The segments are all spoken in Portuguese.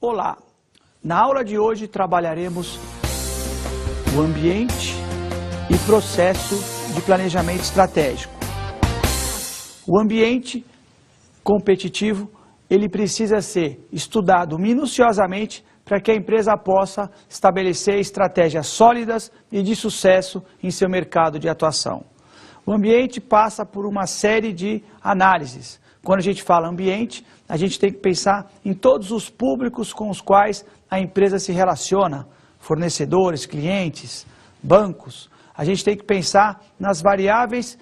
Olá! Na aula de hoje trabalharemos o ambiente e processo de planejamento estratégico. O ambiente competitivo, ele precisa ser estudado minuciosamente para que a empresa possa estabelecer estratégias sólidas e de sucesso em seu mercado de atuação. O ambiente passa por uma série de análises. Quando a gente fala ambiente, a gente tem que pensar em todos os públicos com os quais a empresa se relaciona, fornecedores, clientes, bancos. A gente tem que pensar nas variáveis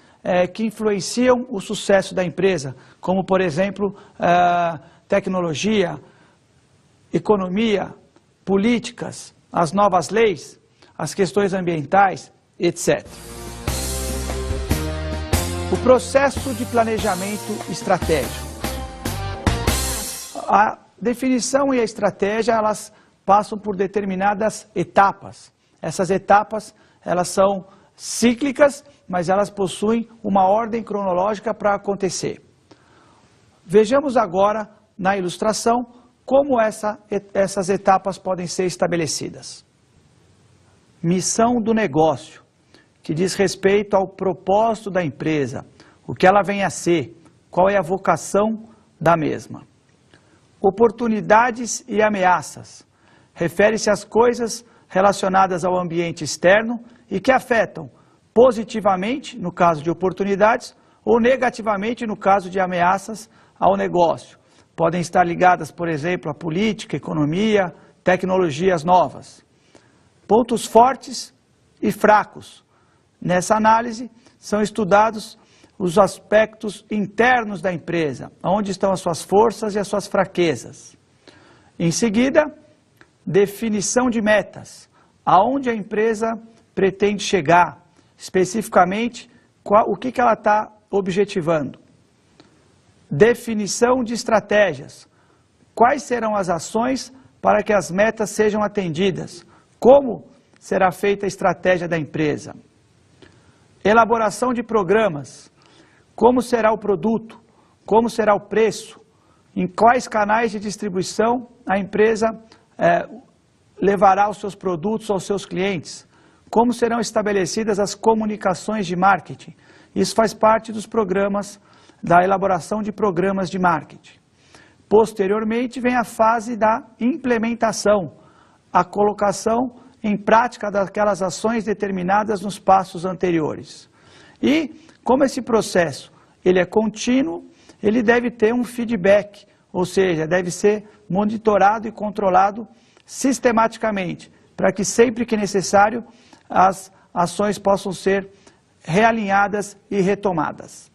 que influenciam o sucesso da empresa, como, por exemplo, tecnologia, economia, políticas, as novas leis, as questões ambientais, etc. O processo de planejamento estratégico. A definição e a estratégia, elas passam por determinadas etapas. Essas etapas, elas são cíclicas, mas elas possuem uma ordem cronológica para acontecer. Vejamos agora, na ilustração, como essas etapas podem ser estabelecidas. Missão do negócio, que diz respeito ao propósito da empresa, o que ela vem a ser, qual é a vocação da mesma. Oportunidades e ameaças, refere-se às coisas relacionadas ao ambiente externo e que afetam positivamente, no caso de oportunidades, ou negativamente, no caso de ameaças ao negócio. Podem estar ligadas, por exemplo, à política, economia, tecnologias novas. Pontos fortes e fracos. Nessa análise, são estudados os aspectos internos da empresa, onde estão as suas forças e as suas fraquezas. Em seguida, definição de metas, aonde a empresa pretende chegar, especificamente o que ela está objetivando. Definição de estratégias, quais serão as ações para que as metas sejam atendidas, como será feita a estratégia da empresa. Elaboração de programas, como será o produto, como será o preço, em quais canais de distribuição a empresa levará os seus produtos aos seus clientes, como serão estabelecidas as comunicações de marketing. Isso faz parte dos programas, da elaboração de programas de marketing. Posteriormente vem a fase da implementação, a colocação em prática daquelas ações determinadas nos passos anteriores. E, como esse processo ele é contínuo, ele deve ter um feedback, ou seja, deve ser monitorado e controlado sistematicamente, para que sempre que necessário as ações possam ser realinhadas e retomadas.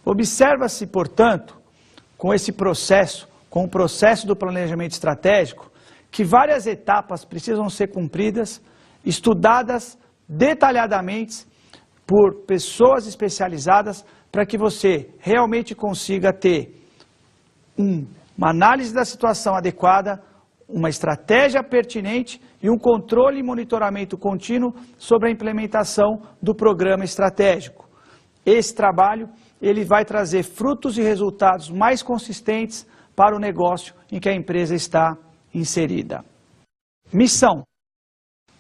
Observa-se, portanto, com esse processo, com o processo do planejamento estratégico, que várias etapas precisam ser cumpridas, estudadas detalhadamente por pessoas especializadas, para que você realmente consiga ter uma análise da situação adequada, uma estratégia pertinente e um controle e monitoramento contínuo sobre a implementação do programa estratégico. Esse trabalho ele vai trazer frutos e resultados mais consistentes para o negócio em que a empresa está inserida. Missão.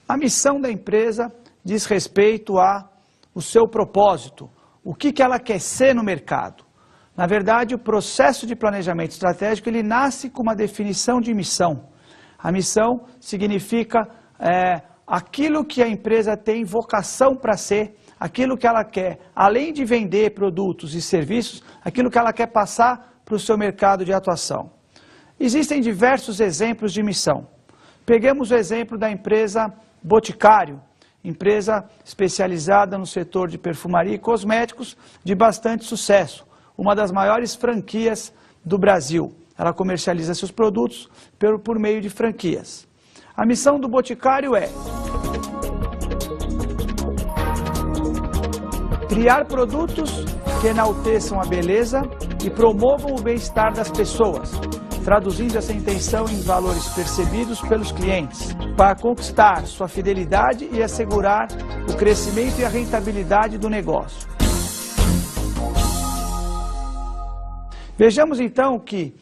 A missão da empresa diz respeito ao seu propósito, o que ela quer ser no mercado. Na verdade, o processo de planejamento estratégico ele nasce com uma definição de missão. A missão significa aquilo que a empresa tem vocação para ser, aquilo que ela quer, além de vender produtos e serviços, aquilo que ela quer passar para o seu mercado de atuação. Existem diversos exemplos de missão. Peguemos o exemplo da empresa Boticário, empresa especializada no setor de perfumaria e cosméticos de bastante sucesso, uma das maiores franquias do Brasil. Ela comercializa seus produtos por meio de franquias. A missão do Boticário é criar produtos que enalteçam a beleza e promovam o bem-estar das pessoas, traduzindo essa intenção em valores percebidos pelos clientes, para conquistar sua fidelidade e assegurar o crescimento e a rentabilidade do negócio. Vejamos então que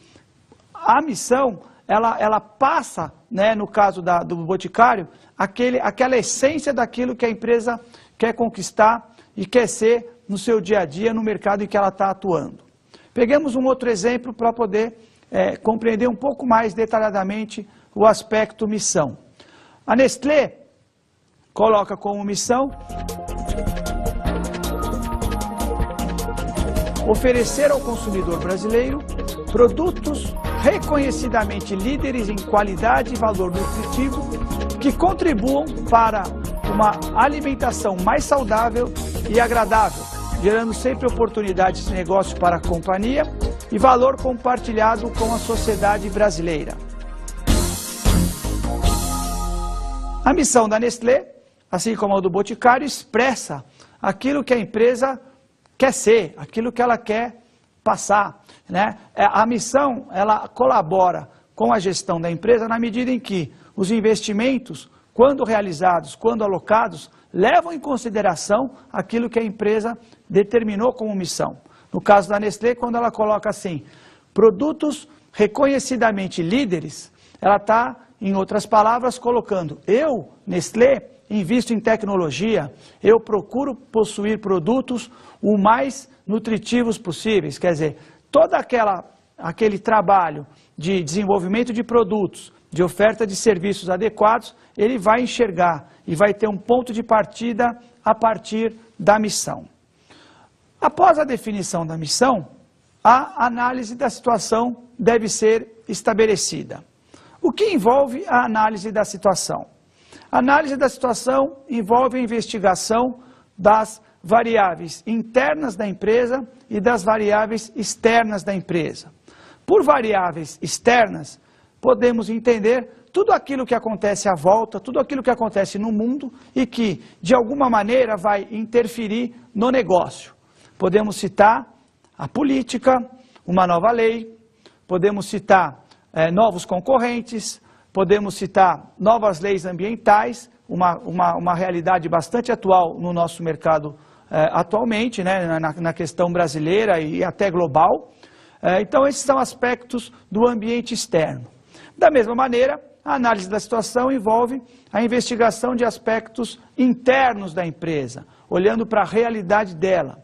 a missão, ela passa, né, no caso do Boticário, aquela essência daquilo que a empresa quer conquistar e quer ser no seu dia a dia, no mercado em que ela está atuando. Peguemos um outro exemplo para poder compreender um pouco mais detalhadamente o aspecto missão. A Nestlé coloca como missão oferecer ao consumidor brasileiro produtos reconhecidamente líderes em qualidade e valor nutritivo que contribuam para uma alimentação mais saudável e agradável, gerando sempre oportunidades de negócio para a companhia e valor compartilhado com a sociedade brasileira. A missão da Nestlé, assim como a do Boticário, expressa aquilo que a empresa quer ser, aquilo que ela quer passar, né? A missão, ela colabora com a gestão da empresa na medida em que os investimentos, quando realizados, quando alocados, levam em consideração aquilo que a empresa determinou como missão. No caso da Nestlé, quando ela coloca assim, produtos reconhecidamente líderes, ela está, em outras palavras, colocando, eu, Nestlé, invisto em tecnologia, eu procuro possuir produtos o mais nutritivos possíveis, quer dizer, todo aquele trabalho de desenvolvimento de produtos, de oferta de serviços adequados, ele vai enxergar e vai ter um ponto de partida a partir da missão. Após a definição da missão, a análise da situação deve ser estabelecida. O que envolve a análise da situação? A análise da situação envolve a investigação das variáveis internas da empresa e das variáveis externas da empresa. Por variáveis externas, podemos entender tudo aquilo que acontece à volta, tudo aquilo que acontece no mundo e que, de alguma maneira, vai interferir no negócio. Podemos citar a política, uma nova lei, podemos citar novos concorrentes, podemos citar novas leis ambientais, uma realidade bastante atual no nosso mercado atualmente, né, na questão brasileira e até global. Então, esses são aspectos do ambiente externo. Da mesma maneira, a análise da situação envolve a investigação de aspectos internos da empresa, olhando para a realidade dela.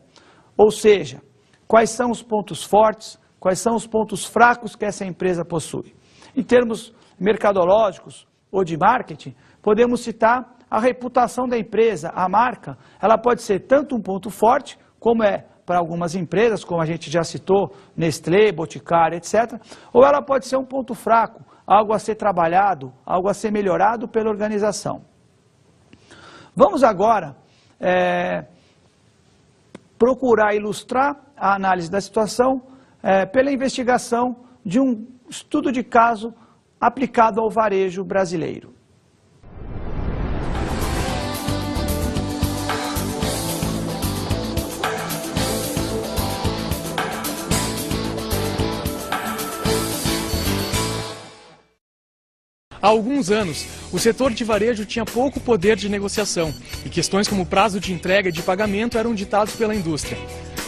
Ou seja, quais são os pontos fortes, quais são os pontos fracos que essa empresa possui. Em termos mercadológicos ou de marketing, podemos citar a reputação da empresa, a marca. Ela pode ser tanto um ponto forte, como é para algumas empresas, como a gente já citou, Nestlé, Boticário, etc. Ou ela pode ser um ponto fraco, algo a ser trabalhado, algo a ser melhorado pela organização. Vamos agora procurar ilustrar a análise da situação pela investigação de um estudo de caso aplicado ao varejo brasileiro. Há alguns anos, o setor de varejo tinha pouco poder de negociação e questões como prazo de entrega e de pagamento eram ditados pela indústria.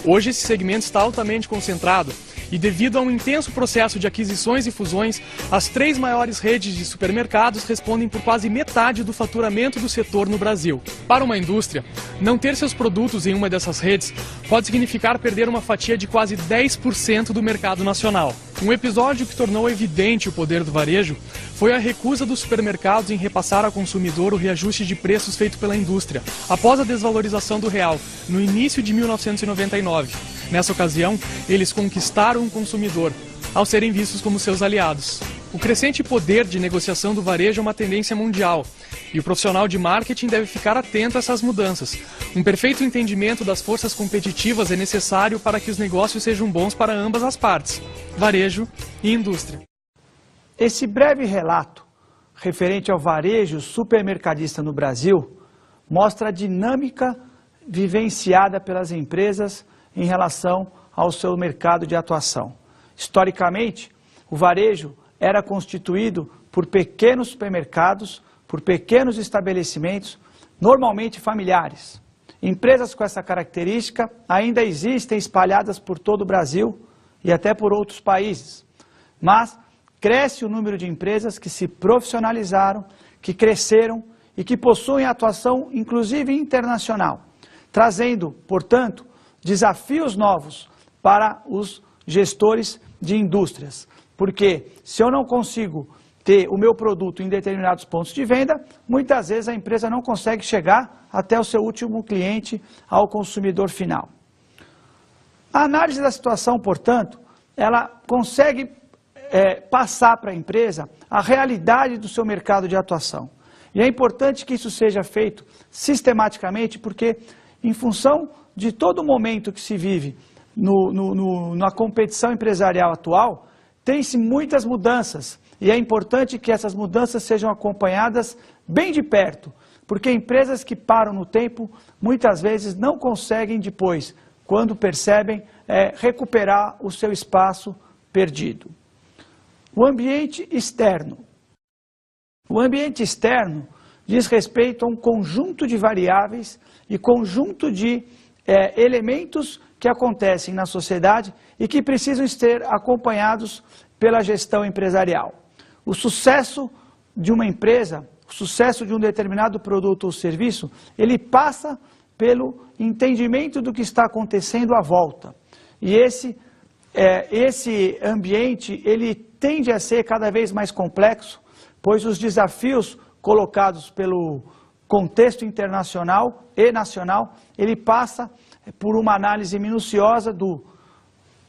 Hoje esse segmento está altamente concentrado e devido a um intenso processo de aquisições e fusões, as 3 maiores redes de supermercados respondem por quase metade do faturamento do setor no Brasil. Para uma indústria, não ter seus produtos em uma dessas redes pode significar perder uma fatia de quase 10% do mercado nacional. Um episódio que tornou evidente o poder do varejo foi a recusa dos supermercados em repassar ao consumidor o reajuste de preços feito pela indústria, após a desvalorização do real, no início de 1999. Nessa ocasião, eles conquistaram o consumidor, ao serem vistos como seus aliados. O crescente poder de negociação do varejo é uma tendência mundial, e o profissional de marketing deve ficar atento a essas mudanças. Um perfeito entendimento das forças competitivas é necessário para que os negócios sejam bons para ambas as partes, varejo e indústria. Esse breve relato, referente ao varejo supermercadista no Brasil, mostra a dinâmica vivenciada pelas empresas em relação ao seu mercado de atuação. Historicamente, o varejo era constituído por pequenos supermercados, por pequenos estabelecimentos, normalmente familiares. Empresas com essa característica ainda existem espalhadas por todo o Brasil e até por outros países. Mas, cresce o número de empresas que se profissionalizaram, que cresceram e que possuem atuação, inclusive internacional, trazendo, portanto, desafios novos para os gestores de indústrias. Porque se eu não consigo ter o meu produto em determinados pontos de venda, muitas vezes a empresa não consegue chegar até o seu último cliente, ao consumidor final. A análise da situação, portanto, ela consegue passar para a empresa a realidade do seu mercado de atuação. E é importante que isso seja feito sistematicamente, porque em função de todo o momento que se vive na competição empresarial atual, tem-se muitas mudanças. E é importante que essas mudanças sejam acompanhadas bem de perto, porque empresas que param no tempo, muitas vezes não conseguem depois, quando percebem, recuperar o seu espaço perdido. O ambiente externo. O ambiente externo diz respeito a um conjunto de variáveis e conjunto de elementos que acontecem na sociedade e que precisam ser acompanhados pela gestão empresarial. O sucesso de uma empresa, o sucesso de um determinado produto ou serviço, ele passa pelo entendimento do que está acontecendo à volta. E esse ambiente, ele tende a ser cada vez mais complexo, pois os desafios colocados pelo contexto internacional e nacional, ele passa por uma análise minuciosa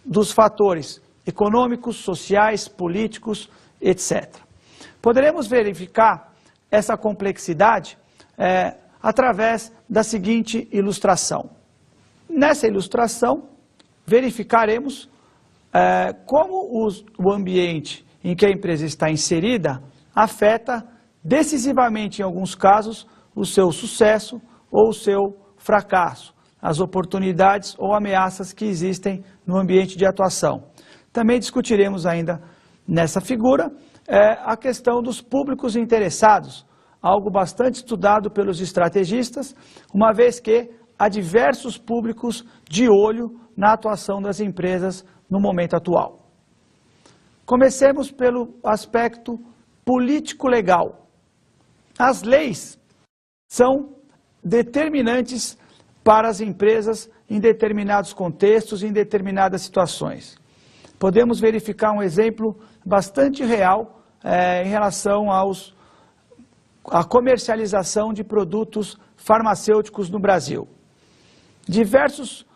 dos fatores econômicos, sociais, políticos, etc. Poderemos verificar essa complexidade através da seguinte ilustração. Nessa ilustração, verificaremos como o ambiente em que a empresa está inserida afeta decisivamente, em alguns casos, o seu sucesso ou o seu fracasso, as oportunidades ou ameaças que existem no ambiente de atuação. Também discutiremos ainda nessa figura a questão dos públicos interessados, algo bastante estudado pelos estrategistas, uma vez que há diversos públicos de olho na atuação das empresas no momento atual. Comecemos pelo aspecto político-legal. As leis são determinantes para as empresas em determinados contextos, em determinadas situações. Podemos verificar um exemplo bastante real em relação à comercialização de produtos farmacêuticos no Brasil. Diversos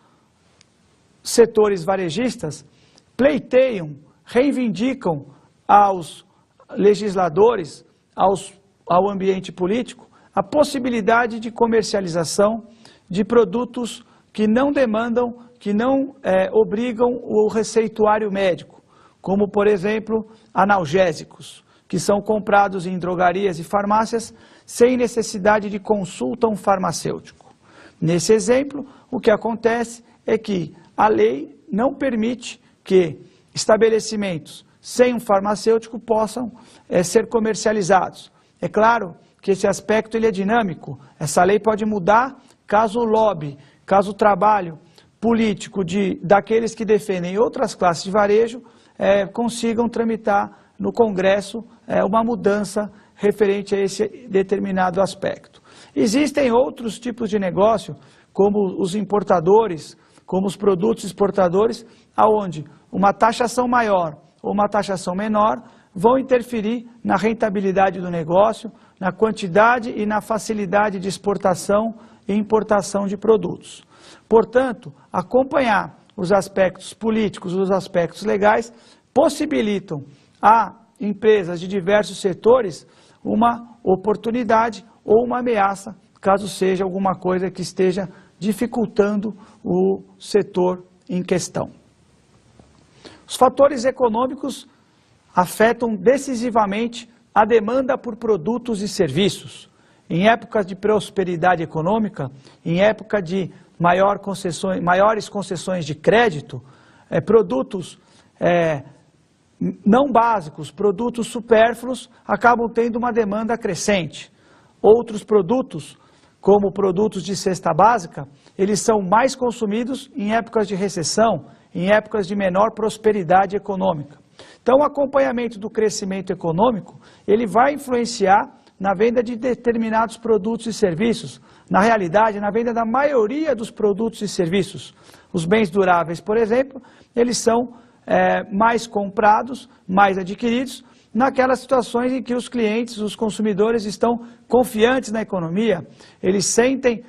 setores varejistas pleiteiam, reivindicam aos legisladores, ao ambiente político, a possibilidade de comercialização de produtos que não demandam, que não obrigam o receituário médico, como, por exemplo, analgésicos, que são comprados em drogarias e farmácias sem necessidade de consulta a um farmacêutico. Nesse exemplo, o que acontece é que a lei não permite que estabelecimentos sem um farmacêutico possam ser comercializados. É claro que esse aspecto ele é dinâmico. Essa lei pode mudar caso o lobby, caso o trabalho político daqueles que defendem outras classes de varejo consigam tramitar no Congresso uma mudança referente a esse determinado aspecto. Existem outros tipos de negócio, como os importadores, como os produtos exportadores, aonde uma taxação maior ou uma taxação menor vão interferir na rentabilidade do negócio, na quantidade e na facilidade de exportação e importação de produtos. Portanto, acompanhar os aspectos políticos, os aspectos legais, possibilitam a empresas de diversos setores uma oportunidade ou uma ameaça, caso seja alguma coisa que esteja dificultando o setor em questão. Os fatores econômicos afetam decisivamente a demanda por produtos e serviços. Em épocas de prosperidade econômica, em época de maiores concessões de crédito, produtos não básicos, produtos supérfluos, acabam tendo uma demanda crescente. Outros produtos, como produtos de cesta básica, eles são mais consumidos em épocas de recessão, em épocas de menor prosperidade econômica. Então, o acompanhamento do crescimento econômico, ele vai influenciar na venda de determinados produtos e serviços. Na realidade, na venda da maioria dos produtos e serviços. Os bens duráveis, por exemplo, eles são mais comprados, mais adquiridos, naquelas situações em que os clientes, os consumidores estão confiantes na economia, eles sentem,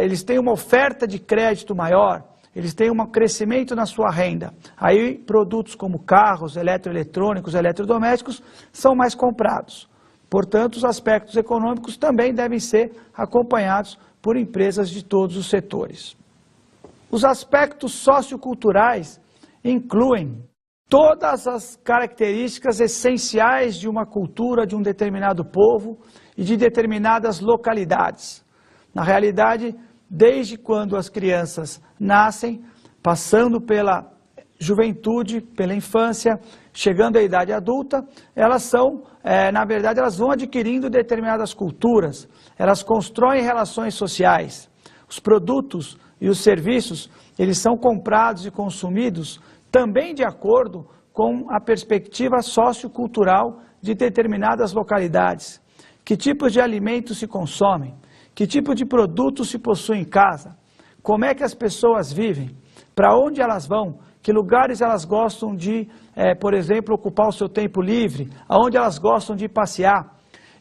eles têm uma oferta de crédito maior, eles têm um crescimento na sua renda. Aí produtos como carros, eletroeletrônicos, eletrodomésticos são mais comprados. Portanto, os aspectos econômicos também devem ser acompanhados por empresas de todos os setores. Os aspectos socioculturais incluem todas as características essenciais de uma cultura, de um determinado povo e de determinadas localidades. Na realidade, desde quando as crianças nascem, passando pela juventude, pela infância, chegando à idade adulta, elas são, na verdade, elas vão adquirindo determinadas culturas, elas constroem relações sociais. Os produtos e os serviços, eles são comprados e consumidos também de acordo com a perspectiva sociocultural de determinadas localidades. Que tipos de alimentos se consomem? Que tipo de produtos se possui em casa? Como é que as pessoas vivem? Para onde elas vão? Que lugares elas gostam de, por exemplo, ocupar o seu tempo livre? Aonde elas gostam de passear?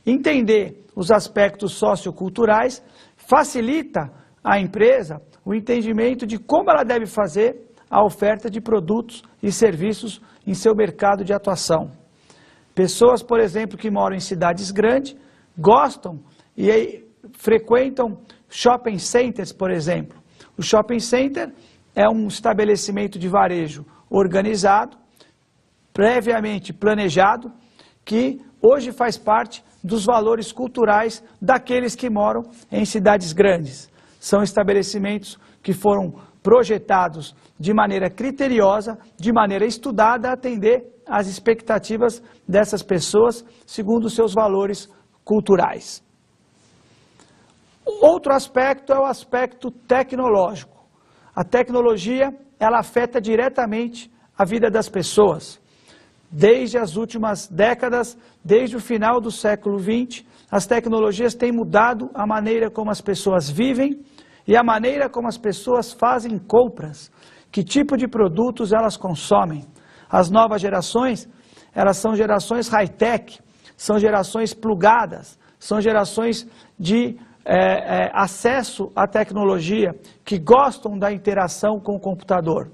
Entender os aspectos socioculturais facilita à empresa o entendimento de como ela deve fazer a oferta de produtos e serviços em seu mercado de atuação. Pessoas, por exemplo, que moram em cidades grandes, gostam e frequentam shopping centers, por exemplo. O shopping center é um estabelecimento de varejo organizado, previamente planejado, que hoje faz parte dos valores culturais daqueles que moram em cidades grandes. São estabelecimentos que foram projetados de maneira criteriosa, de maneira estudada, a atender às expectativas dessas pessoas, segundo os seus valores culturais. Outro aspecto é o aspecto tecnológico. A tecnologia, ela afeta diretamente a vida das pessoas. Desde as últimas décadas, desde o final do século XX, as tecnologias têm mudado a maneira como as pessoas vivem e a maneira como as pessoas fazem compras, que tipo de produtos elas consomem. As novas gerações, elas são gerações high-tech, são gerações plugadas, são gerações de acesso à tecnologia, que gostam da interação com o computador.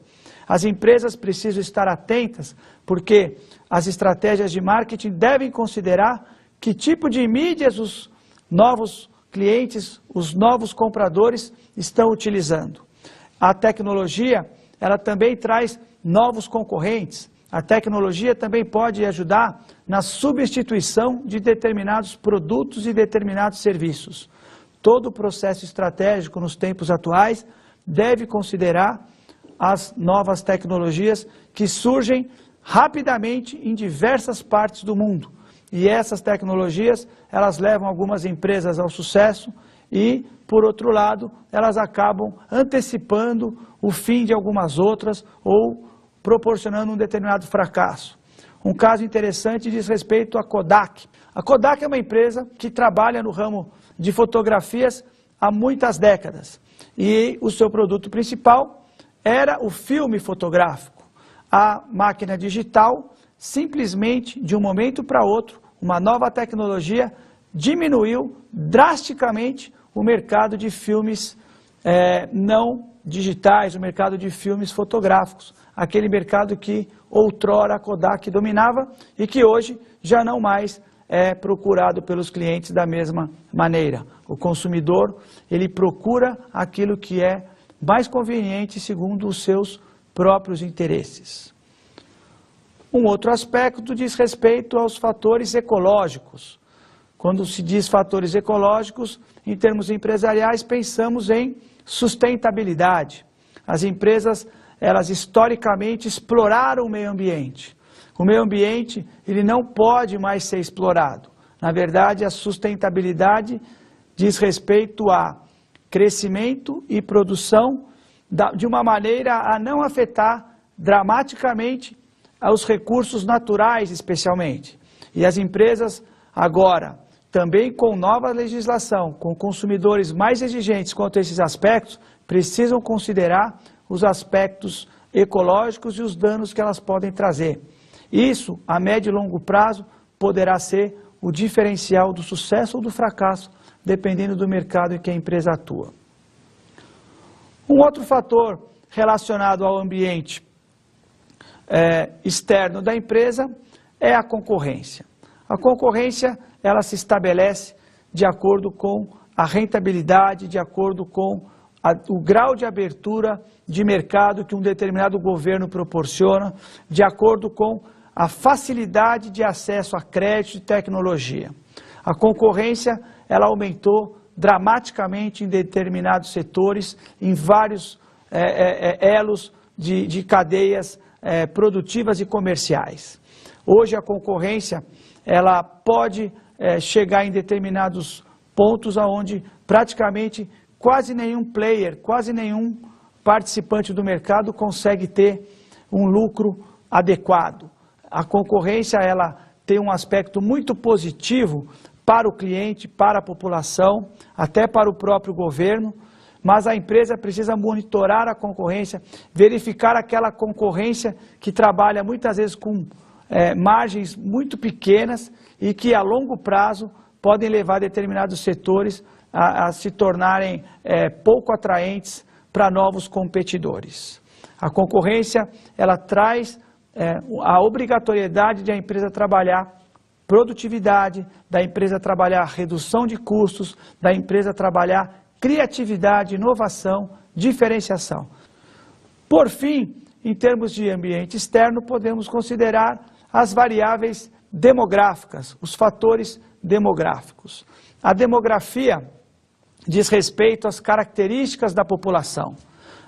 As empresas precisam estar atentas, porque as estratégias de marketing devem considerar que tipo de mídias os novos clientes, os novos compradores estão utilizando. A tecnologia, ela também traz novos concorrentes. A tecnologia também pode ajudar na substituição de determinados produtos e determinados serviços. Todo o processo estratégico nos tempos atuais deve considerar as novas tecnologias que surgem rapidamente em diversas partes do mundo. E essas tecnologias, elas levam algumas empresas ao sucesso e, por outro lado, elas acabam antecipando o fim de algumas outras ou proporcionando um determinado fracasso. Um caso interessante diz respeito à Kodak. A Kodak é uma empresa que trabalha no ramo de fotografias há muitas décadas. E o seu produto principal era o filme fotográfico. A máquina digital, simplesmente, de um momento para outro, uma nova tecnologia diminuiu drasticamente o mercado de filmes não digitais, o mercado de filmes fotográficos. Aquele mercado que outrora a Kodak dominava e que hoje já não mais é procurado pelos clientes da mesma maneira. O consumidor, ele procura aquilo que é mais conveniente segundo os seus próprios interesses. Um outro aspecto diz respeito aos fatores ecológicos. Quando se diz fatores ecológicos, em termos empresariais, pensamos em sustentabilidade. As empresas, elas historicamente exploraram o meio ambiente. O meio ambiente, ele não pode mais ser explorado. Na verdade, a sustentabilidade diz respeito a crescimento e produção de uma maneira a não afetar dramaticamente aos recursos naturais especialmente. E as empresas agora, também com nova legislação, com consumidores mais exigentes quanto a esses aspectos, precisam considerar os aspectos ecológicos e os danos que elas podem trazer. Isso, a médio e longo prazo, poderá ser o diferencial do sucesso ou do fracasso, dependendo do mercado em que a empresa atua. Um outro fator relacionado ao ambiente externo da empresa é a concorrência. A concorrência, ela se estabelece de acordo com a rentabilidade, de acordo com o grau de abertura de mercado que um determinado governo proporciona, de acordo com a facilidade de acesso a crédito e tecnologia. A concorrência, ela aumentou dramaticamente em determinados setores, em vários elos de cadeias produtivas e comerciais. Hoje a concorrência, ela pode chegar em determinados pontos onde praticamente quase nenhum player, quase nenhum participante do mercado consegue ter um lucro adequado. A concorrência, ela tem um aspecto muito positivo para o cliente, para a população, até para o próprio governo, mas a empresa precisa monitorar a concorrência, verificar aquela concorrência que trabalha muitas vezes com margens muito pequenas e que a longo prazo podem levar determinados setores a se tornarem pouco atraentes para novos competidores. A concorrência, ela traz a obrigatoriedade de a empresa trabalhar produtividade, da empresa trabalhar redução de custos, da empresa trabalhar criatividade, inovação, diferenciação. Por fim, em termos de ambiente externo, podemos considerar as variáveis demográficas, os fatores demográficos. A demografia diz respeito às características da população.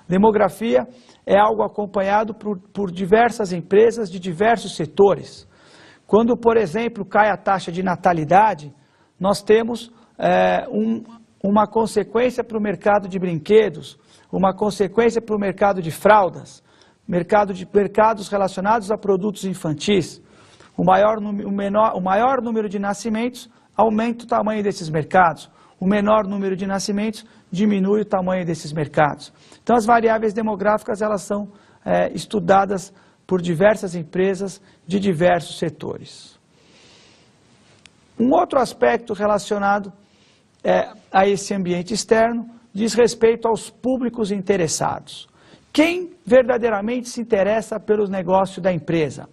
Demografia é algo acompanhado por diversas empresas de diversos setores. Quando, por exemplo, cai a taxa de natalidade, nós temos uma consequência para o mercado de brinquedos, uma consequência para o mercado de fraldas, mercados relacionados a produtos infantis. O maior número de nascimentos aumenta o tamanho desses mercados. O menor número de nascimentos diminui o tamanho desses mercados. Então, as variáveis demográficas, elas são estudadas por diversas empresas de diversos setores. Um outro aspecto relacionado a esse ambiente externo diz respeito aos públicos interessados. Quem verdadeiramente se interessa pelos negócios da empresa?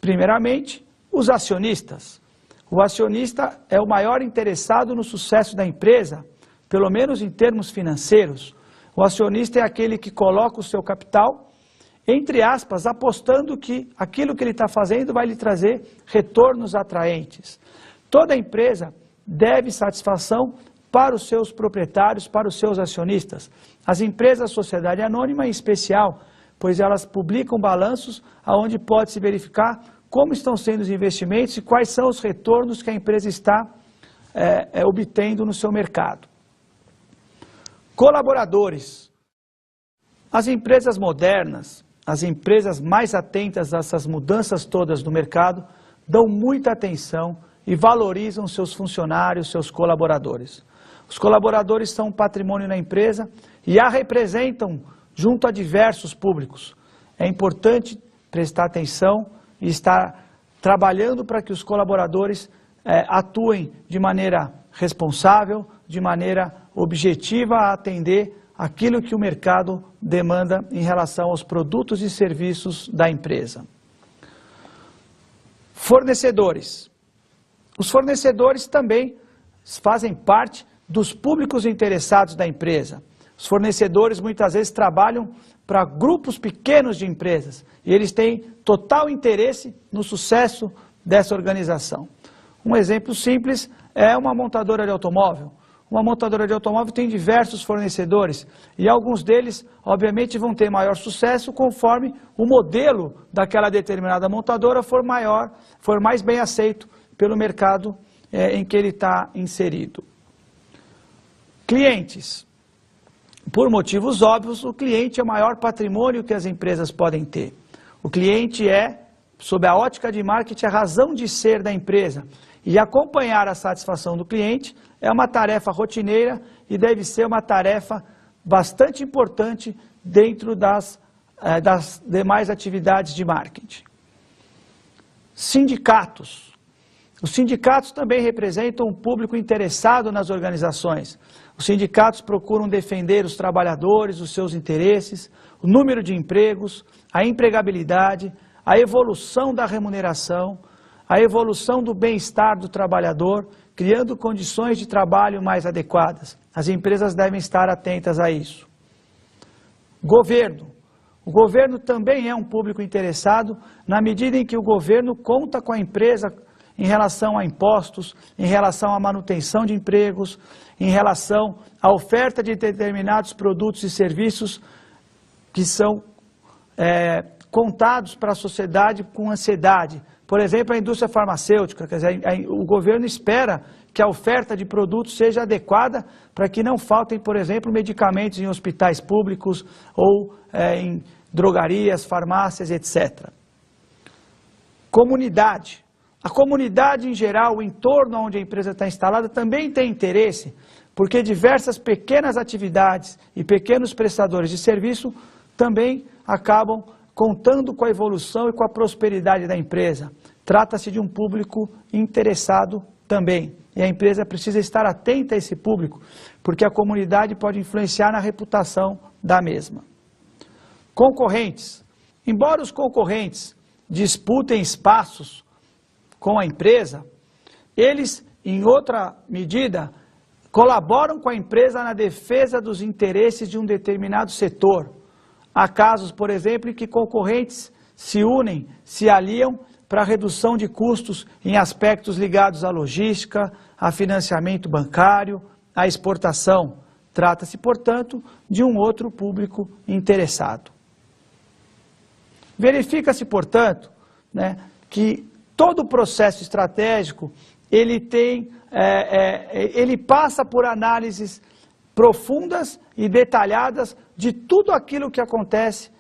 Primeiramente, os acionistas. O acionista é o maior interessado no sucesso da empresa, pelo menos em termos financeiros. O acionista é aquele que coloca o seu capital, entre aspas, apostando que aquilo que ele está fazendo vai lhe trazer retornos atraentes. Toda empresa deve satisfação para os seus proprietários, para os seus acionistas. As empresas sociedade anônima em especial, pois elas publicam balanços onde pode-se verificar como estão sendo os investimentos e quais são os retornos que a empresa está obtendo no seu mercado. Colaboradores. As empresas modernas, as empresas mais atentas a essas mudanças todas no mercado, dão muita atenção e valorizam seus funcionários, seus colaboradores. Os colaboradores são um patrimônio na empresa e a representam junto a diversos públicos. É importante prestar atenção e estar trabalhando para que os colaboradores atuem de maneira responsável, de maneira objetiva a atender aquilo que o mercado demanda em relação aos produtos e serviços da empresa. Fornecedores. Os fornecedores também fazem parte dos públicos interessados da empresa. Os fornecedores muitas vezes trabalham para grupos pequenos de empresas e eles têm total interesse no sucesso dessa organização. Um exemplo simples é uma montadora de automóvel. Uma montadora de automóvel tem diversos fornecedores e alguns deles, obviamente, vão ter maior sucesso conforme o modelo daquela determinada montadora for mais bem aceito pelo mercado em que ele está inserido. Clientes. Por motivos óbvios, o cliente é o maior patrimônio que as empresas podem ter. O cliente é, sob a ótica de marketing, a razão de ser da empresa. E acompanhar a satisfação do cliente é uma tarefa rotineira e deve ser uma tarefa bastante importante dentro das demais atividades de marketing. Sindicatos. Os sindicatos também representam um público interessado nas organizações. Os sindicatos procuram defender os trabalhadores, os seus interesses, o número de empregos, a empregabilidade, a evolução da remuneração, a evolução do bem-estar do trabalhador, criando condições de trabalho mais adequadas. As empresas devem estar atentas a isso. Governo. O governo também é um público interessado na medida em que o governo conta com a empresa em relação a impostos, em relação à manutenção de empregos, em relação à oferta de determinados produtos e serviços que são contados para a sociedade com ansiedade. Por exemplo, a indústria farmacêutica, quer dizer, o governo espera que a oferta de produtos seja adequada para que não faltem, por exemplo, medicamentos em hospitais públicos ou em drogarias, farmácias, etc. Comunidade. A comunidade em geral, o entorno onde a empresa está instalada, também tem interesse, porque diversas pequenas atividades e pequenos prestadores de serviço também acabam contando com a evolução e com a prosperidade da empresa. Trata-se de um público interessado também. E a empresa precisa estar atenta a esse público, porque a comunidade pode influenciar na reputação da mesma. Concorrentes. Embora os concorrentes disputem espaços com a empresa, eles, em outra medida, colaboram com a empresa na defesa dos interesses de um determinado setor. Há casos, por exemplo, em que concorrentes se unem, se aliam para a redução de custos em aspectos ligados à logística, a financiamento bancário, à exportação. Trata-se, portanto, de um outro público interessado. Verifica-se, portanto, que todo o processo estratégico ele passa por análises profundas e detalhadas de tudo aquilo que acontece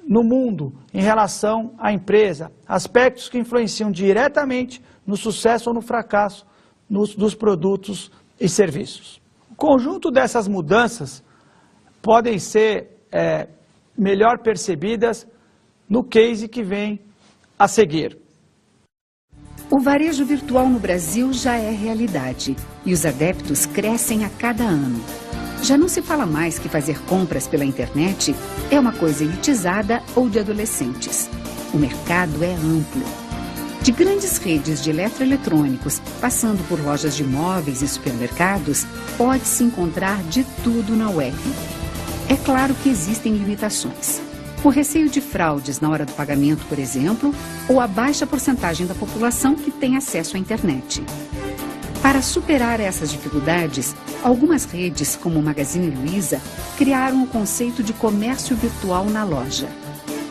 no mundo em relação à empresa, aspectos que influenciam diretamente no sucesso ou no fracasso dos produtos e serviços. O conjunto dessas mudanças podem ser melhor percebidas no case que vem a seguir. O varejo virtual no Brasil já é realidade e os adeptos crescem a cada ano. Já não se fala mais que fazer compras pela internet é uma coisa elitizada ou de adolescentes. O mercado é amplo. De grandes redes de eletroeletrônicos, passando por lojas de móveis e supermercados, pode-se encontrar de tudo na web. É claro que existem limitações. O receio de fraudes na hora do pagamento, por exemplo, ou a baixa porcentagem da população que tem acesso à internet. Para superar essas dificuldades, algumas redes, como o Magazine Luiza, criaram o conceito de comércio virtual na loja.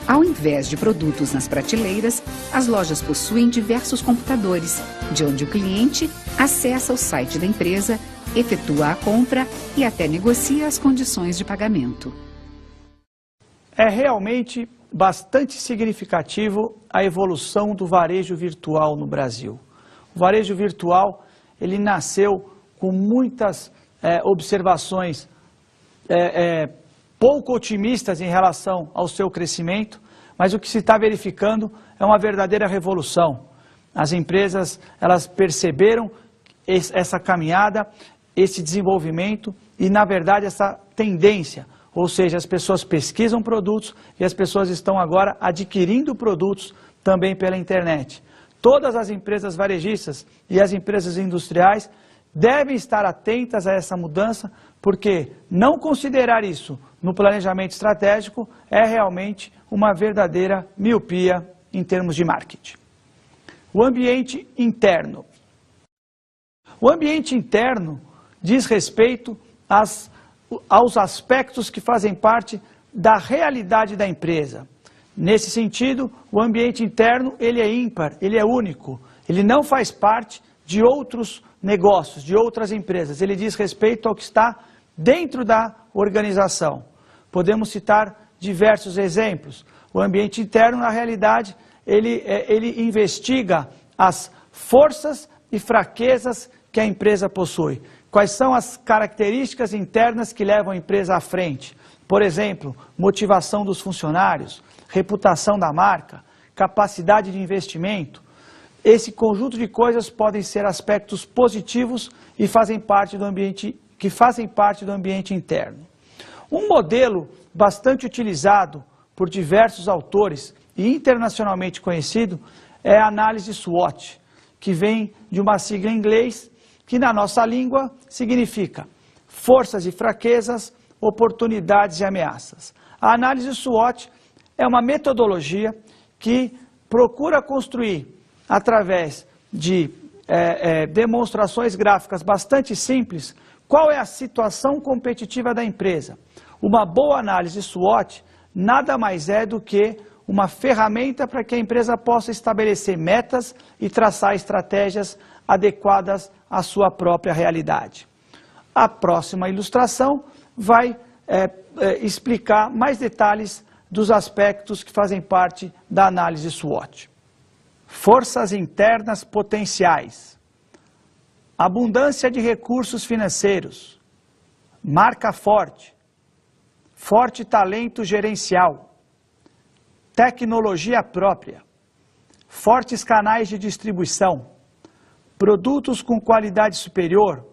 Ao invés de produtos nas prateleiras, as lojas possuem diversos computadores, de onde o cliente acessa o site da empresa, efetua a compra e até negocia as condições de pagamento. É realmente bastante significativo a evolução do varejo virtual no Brasil. O varejo virtual ele nasceu com muitas observações pouco otimistas em relação ao seu crescimento, mas o que se está verificando é uma verdadeira revolução. As empresas elas perceberam essa caminhada, esse desenvolvimento e, na verdade, essa tendência. Ou seja, as pessoas pesquisam produtos e as pessoas estão agora adquirindo produtos também pela internet. Todas as empresas varejistas e as empresas industriais devem estar atentas a essa mudança, porque não considerar isso no planejamento estratégico é realmente uma verdadeira miopia em termos de marketing. O ambiente interno. O ambiente interno diz respeito aos aspectos que fazem parte da realidade da empresa. Nesse sentido, o ambiente interno ele é ímpar, ele é único, ele não faz parte de outros negócios, de outras empresas, ele diz respeito ao que está dentro da organização. Podemos citar diversos exemplos. O ambiente interno, na realidade, ele investiga as forças e fraquezas que a empresa possui. Quais são as características internas que levam a empresa à frente? Por exemplo, motivação dos funcionários, reputação da marca, capacidade de investimento. Esse conjunto de coisas podem ser aspectos positivos e que fazem parte do ambiente interno. Um modelo bastante utilizado por diversos autores e internacionalmente conhecido é a análise SWOT, que vem de uma sigla em inglês, que na nossa língua significa forças e fraquezas, oportunidades e ameaças. A análise SWOT é uma metodologia que procura construir, através de demonstrações gráficas bastante simples, qual é a situação competitiva da empresa. Uma boa análise SWOT nada mais é do que uma ferramenta para que a empresa possa estabelecer metas e traçar estratégias adequadas à sua própria realidade. A próxima ilustração vai explicar mais detalhes dos aspectos que fazem parte da análise SWOT. Forças internas potenciais, abundância de recursos financeiros, marca forte, forte talento gerencial, tecnologia própria, fortes canais de distribuição, produtos com qualidade superior.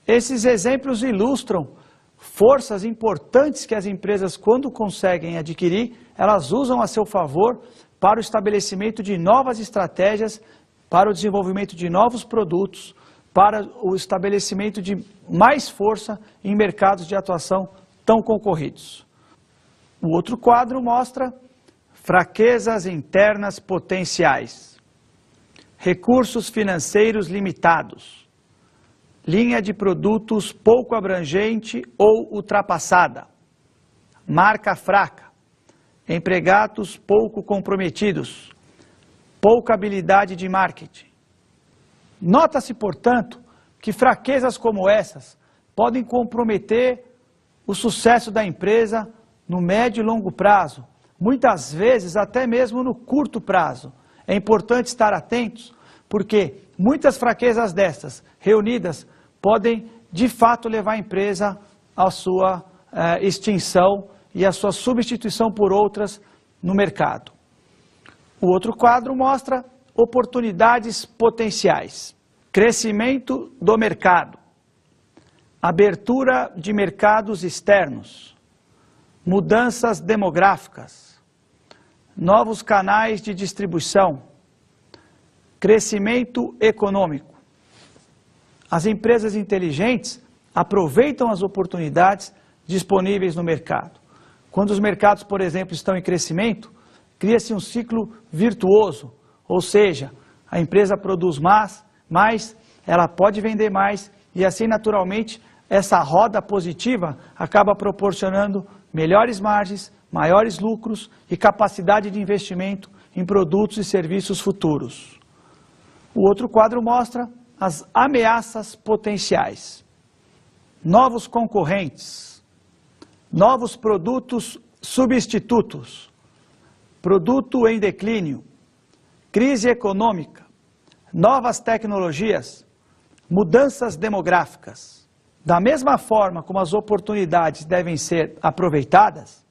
Esses exemplos ilustram forças importantes que as empresas, quando conseguem adquirir, elas usam a seu favor para o estabelecimento de novas estratégias, para o desenvolvimento de novos produtos, para o estabelecimento de mais força em mercados de atuação tão concorridos. O outro quadro mostra fraquezas internas potenciais, recursos financeiros limitados, linha de produtos pouco abrangente ou ultrapassada, marca fraca, empregados pouco comprometidos, pouca habilidade de marketing. Nota-se, portanto, que fraquezas como essas podem comprometer o sucesso da empresa no médio e longo prazo, muitas vezes até mesmo no curto prazo. É importante estar atentos, porque muitas fraquezas dessas, reunidas, podem de fato levar a empresa à sua extinção e à sua substituição por outras no mercado. O outro quadro mostra oportunidades potenciais, crescimento do mercado, abertura de mercados externos, mudanças demográficas, novos canais de distribuição, crescimento econômico. As empresas inteligentes aproveitam as oportunidades disponíveis no mercado. Quando os mercados, por exemplo, estão em crescimento, cria-se um ciclo virtuoso, ou seja, a empresa produz mais, ela pode vender mais e assim naturalmente essa roda positiva acaba proporcionando melhores margens, maiores lucros e capacidade de investimento em produtos e serviços futuros. O outro quadro mostra as ameaças potenciais, novos concorrentes, novos produtos substitutos, produto em declínio, crise econômica, novas tecnologias, mudanças demográficas. Da mesma forma como as oportunidades devem ser aproveitadas,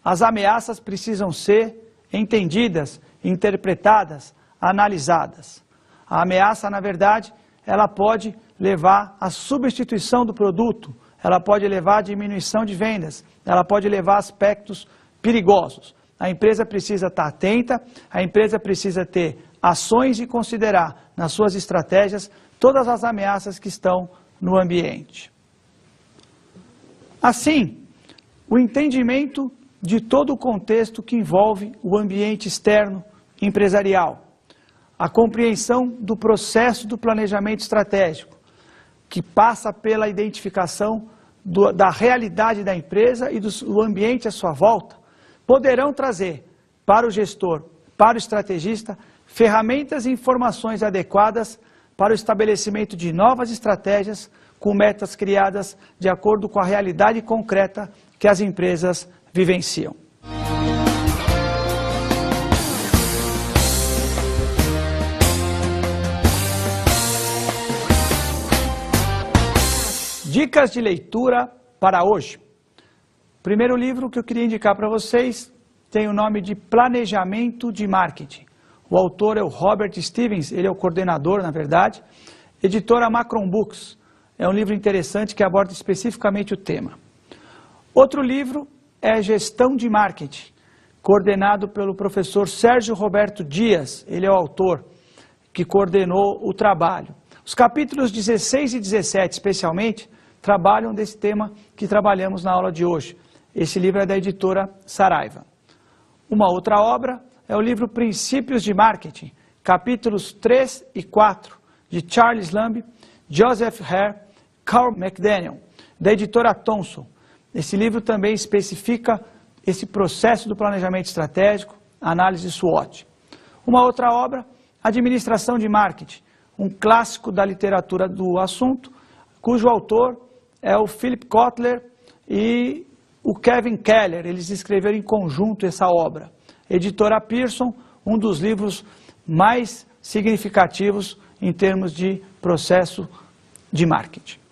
as ameaças precisam ser entendidas, interpretadas, analisadas. A ameaça, na verdade, ela pode levar à substituição do produto, ela pode levar à diminuição de vendas, ela pode levar a aspectos perigosos. A empresa precisa estar atenta, a empresa precisa ter ações e considerar nas suas estratégias todas as ameaças que estão no ambiente. Assim, o entendimento de todo o contexto que envolve o ambiente externo empresarial, a compreensão do processo do planejamento estratégico, que passa pela identificação da realidade da empresa e do ambiente à sua volta, poderão trazer para o gestor, para o estrategista, ferramentas e informações adequadas para o estabelecimento de novas estratégias com metas criadas de acordo com a realidade concreta que as empresas vivenciam. Dicas de leitura para hoje. O primeiro livro que eu queria indicar para vocês tem o nome de Planejamento de Marketing. O autor é o Robert Stevens, ele é o coordenador, na verdade. Editora Macron Books. É um livro interessante que aborda especificamente o tema. Outro livro é Gestão de Marketing, coordenado pelo professor Sérgio Roberto Dias. Ele é o autor que coordenou o trabalho. Os capítulos 16 e 17, especialmente, trabalham desse tema que trabalhamos na aula de hoje. Esse livro é da editora Saraiva. Uma outra obra é o livro Princípios de Marketing, capítulos 3 e 4, de Charles Lamb, Joseph Hare, Carl McDaniel, da editora Thomson. Esse livro também especifica esse processo do planejamento estratégico, análise SWOT. Uma outra obra, Administração de Marketing, um clássico da literatura do assunto, cujo autor é o Philip Kotler e o Kevin Keller. Eles escreveram em conjunto essa obra. Editora Pearson, um dos livros mais significativos em termos de processo de marketing.